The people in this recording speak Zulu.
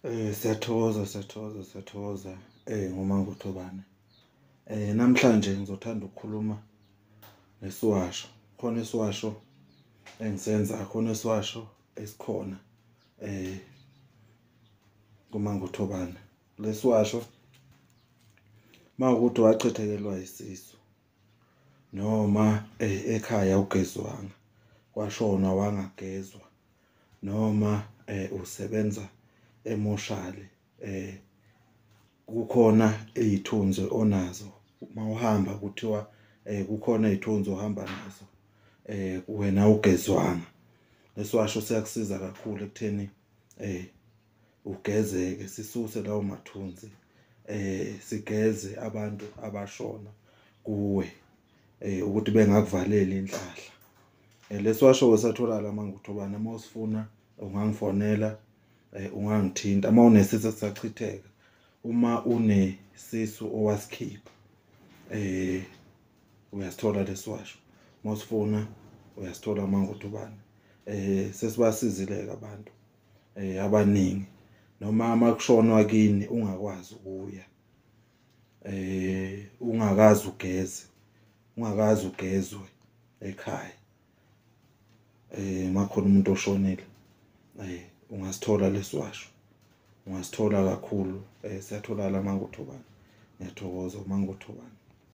Siyathokoza. NguMangutobane. Namhlanje ngizothanda ukukhuluma ngesiwasho. Khona isiwasho engisenza, khona isiwasho esikhona kuMangutobane. Lesiwasho mawukuthi wachithekelwa isisu noma ekhaya ugezwanga, kwashona wangagezwa noma usebenza emoshali, kukhona izithunzi onazo mawuhamba kuthiwa kukhona izithunzi ohamba nazo wena ugezwanga. Lesiwasho siyakusiza kakhulu ekutheni ugezeke, sisuse lawo mathunzi, sigeze abantu abashona kuwe ukuthi bengakuvaleli inhlahla. Lesiwasho wesatholakala Mangutobane, uma usifuna ungangifonela, ungangithinta uma unesisu esisachitheka, uma unesisu owasikhipha uyasithola lesiwasho. Uma usifuna uyasithola Mangutobane. Sesibasizile-ke abantu abaningi, noma makushonwa kini ungakwazi ukuya, ungakazi ugezwe ekhaya, makukhona umuntu oshonile, ungasithola lesiwasho, ungasithola kakhulu. Siyatholakala Mangutobane. Ngiyathokoza uMangutobane.